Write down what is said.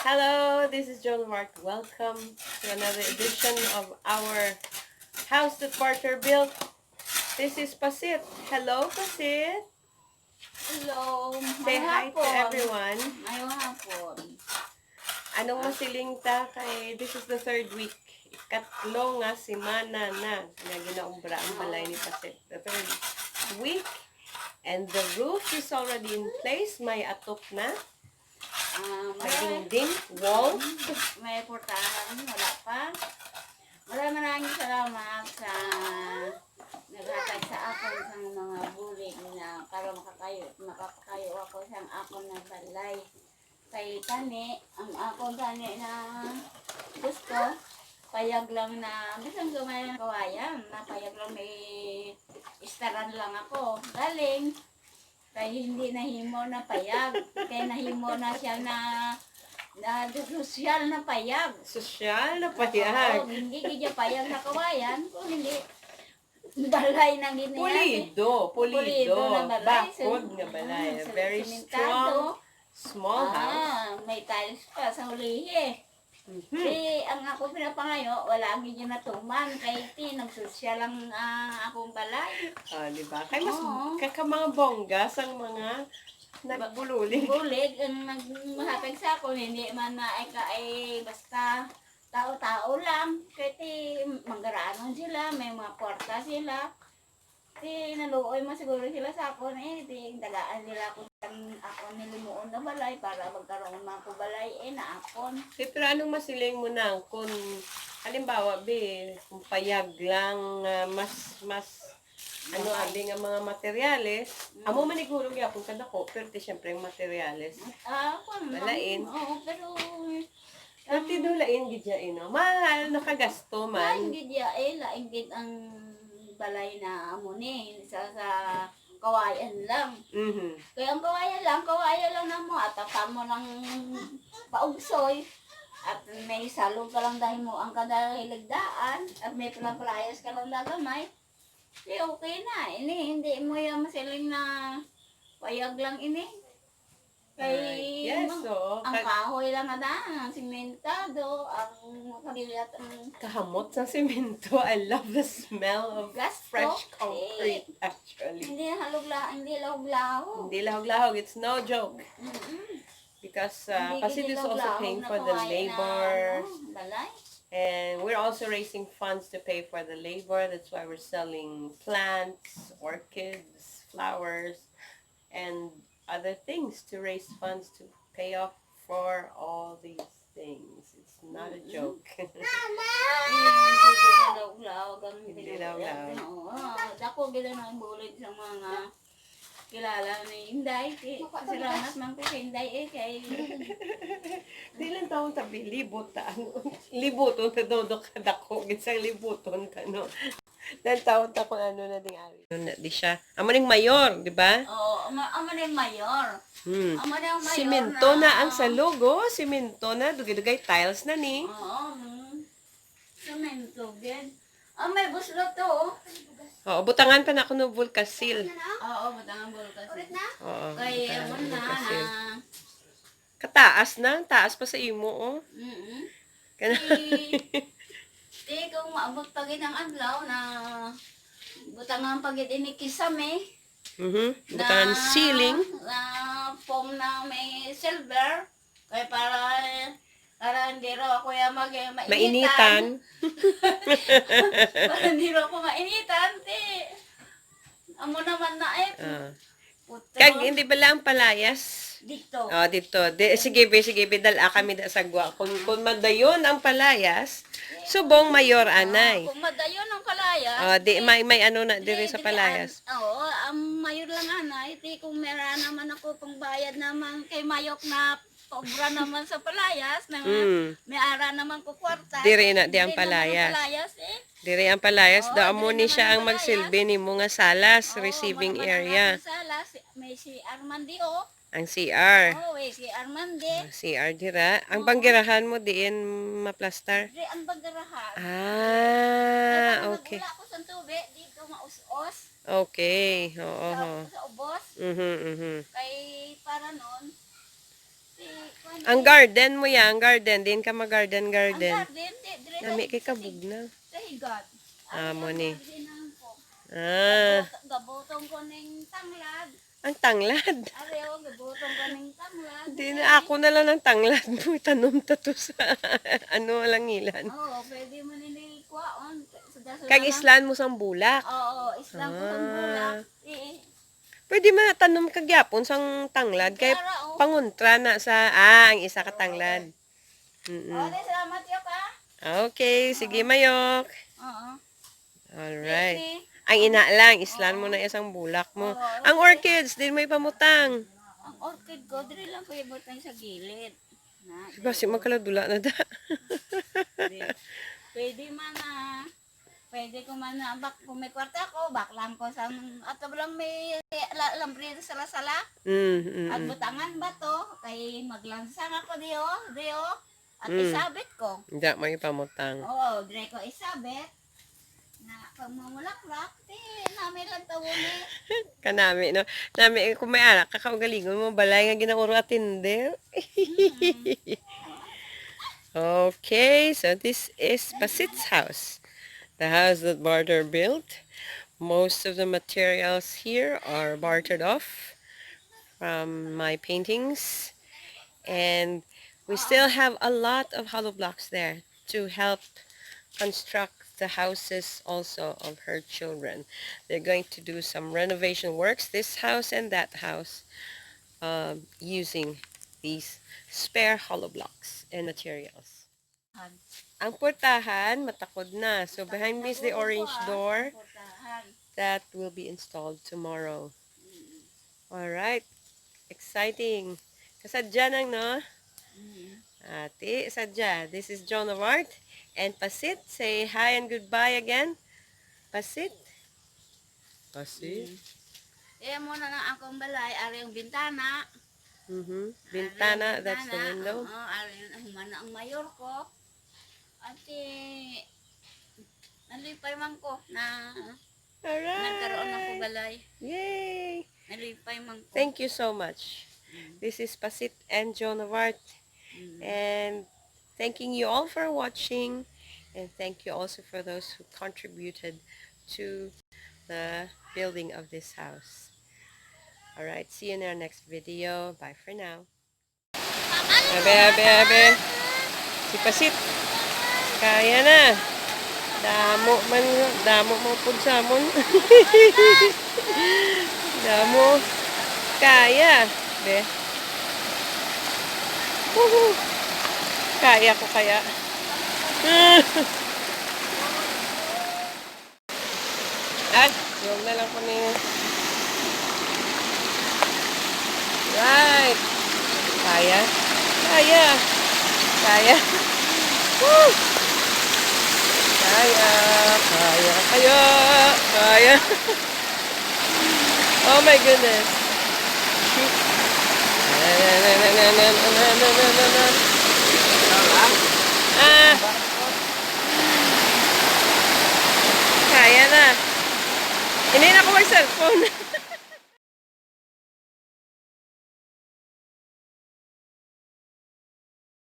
Hello, this is Joan Mark. Welcome to another edition of our House That Barter Built. This is Pacit. Hello, Pacit. Hello, Say hi to everyone. Mayong hapon. Anong masiling ta kay this is the third week. Ikatlo nga semana na ginaumbra ang balay ni Pacit. The third week. And the roof is already in place. May atop na. May dingding, wall. May portahan, wala pa. Maraming salamat sa naghatag sa akon sa mga bulig na para makapakayo ako sa akon na balay. Kay tani, ang akon tani na gusto, payag lang na, bisan may kawayan, na payag lang may istaran lang ako. Galing. Kaya hindi nahimo na payag. Kaya nahimo na siya na sosyal na payag. Sosyal na payag. Oo, hindi kaya payag na kawayan. Kung hindi, balay na ginayat. Pulido na balay. Bakod nga balay. Very strong, small house. May tiles pa sa ulihi. Ang ako pinapangayo, wala ang hindi natuman. Kaya nagsosyal lang akong balay. Diba? Kaya mas mga bongga sang mga nagbululig. Bulig, ang nagmahapag sa ako, hindi man na ay basta tao-tao lang. Kaya manggaranon sila, may mga kwarta sila. Naluoy mo siguro sila sa ako, dagaan nila ako nilimuon na balay para magkaroon mga balay, na akon. Pero anong masiling mo na kung halimbawa, kung payag lang, mas abi nga mga materyales, amo manigurong yapon kada ko, pero siyempre yung materyales. Balain. Oo, pero tinulain gidya mahal nakagasto man. gidya laing gid ang balay na amo ni sa kawayan lang. Kaya ang kawayan lang na mo at mo lang paugsoy at may salog ka lang dahil mo ang kada hiligdaan at may palayas ka lang lagamay. Okay na. Hindi mo yung masiling na payag lang Kay ang kahoy lang ang simentado, ang kalilat ang kahamot sa simento. I love the smell of fresh concrete actually. Hindi lahog-lahog. Hindi lahog-lahog. It's no joke. Because Pacit is also paying for the labor. And we're also raising funds to pay for the labor. That's why we're selling plants, orchids, flowers, and other things to raise funds to pay off for all these things. It's not a joke. Hindi lahog-lahog. Dako gila na bulig sa mga kilala ni Inday. Salamat man ko sa Inday kay di lang taon tabi libuton ta dodok kadako gisang libuton ka no. Dan taon ta kung ano na ding ari. No na di siya. Amo ning mayor, di ba? Oo, amo ning mayor. Amo ning mayor. Simento na ang salugo, simento na dugay-dugay tiles na ni. Oo. Simento gid. May buslot to. Oo, butangan pa na ako no Vulcasil. Oo, butangan Vulcasil. Oo. Kaya mo na. Kataas na, taas pa sa imo oh. Kana. Kung maabot pa gid ang adlaw na butangan pa gid ini kisame. Butangan ceiling. Na foam na may silver. Kaya para hindi raw ako mainitan. Para hindi raw ako mainitan. Amo naman na Kag hindi ba lang palayas? Dito. Dito. Sige, dala kami da sagwa. Kung madayon ang palayas, subong mayor anay. Kung madayon ang palayas. May ano na diri sa palayas. Ang mayor lang anay. Kung meron naman ako pangbayad naman kay mayok na obra naman sa palayas, may ara naman ko kwarta. Di ang palayas. Diri ang palayas, amo ni siya ang magsilbi ni mo nga salas, receiving area. Salas, may si Armandi Ang CR. Si Armandi. CR dira. Ang banggirahan mo diin maplastar. Di ang banggirahan. Okay. Wala ko sa tubig, dito maus-os. Okay. Oo. Sa ubos. Kay para noon, Ang garden mo yan, garden. Din ka mag-garden. Ang garden, dire Nami kay kabug na. sa higat. Amo ni. Ah. Ah, Gabutong ko ning tanglad. ang tanglad. Ariyo, gabutong ko ning tanglad. Hindi na ako na lang ng tanglad mo. Tanom to sa ano lang ilan. Oo, pwede mo nilikwaon. Kag islan mo sang bulak. Oo, islang ko sa bulak. Pwede matanom kag yapon sang tanglad kay panguntra na sa ang isa ka tanglad. Salamat yo ka. Okay, sige mayok. Oo. Alright. Ang ina lang, islan mo na isang bulak mo. Ang orchids, din may pamutang. Ang orchid ko, dili lang ko ibutang sa gilid. Na, Basi magkaladula na da. pwede man na. Pwede ko man na, kung may kwarta ko, baklang ko sa, at lang may lambre sa sala-sala. At butangan ba to? Kay maglansang ako diyo. At isabit ko. Hindi, may pamutang. Oo, dire ko isabit. Na pag mamulaklak, namin lang tawon eh. Kanami, no? Nami, kung may anak, kakaugalingon mo, balay nga ginauro atinde. Okay, so this is Pacit's house. The house that Barter built. Most of the materials here are bartered off from my paintings. And we still have a lot of hollow blocks there to help construct the houses also of her children. They're going to do some renovation works, this house and that house, using these spare hollow blocks and materials. Ang portahan, matakod na. So behind me is the orange door that will be installed tomorrow. Alright. Exciting. Kasadya nang, no? Ate, sadya. This is Joan of Art and Pacit. Say hi and goodbye again. Pacit. Pacit. Muna na akong balay, ari yung bintana. Bintana, that's the window. Ari humana ang mayor ko. At nalipay man ko na nagkaroon ako balay. Yay! Nalipay man ko. Thank you so much. This is Pacit and Joan of Art. And thanking you all for watching. And thank you also for those who contributed to the building of this house. Alright, see you in our next video. Bye for now. Abe. Si Pacit. Kaya na. Damo mo pud samon. Damo. Kaya. Be. Kaya ko kaya. Yung na lang ko niya. Right. Kaya. Woo! Kaya. Oh my goodness. Kaya na. Hindi na ako may cellphone.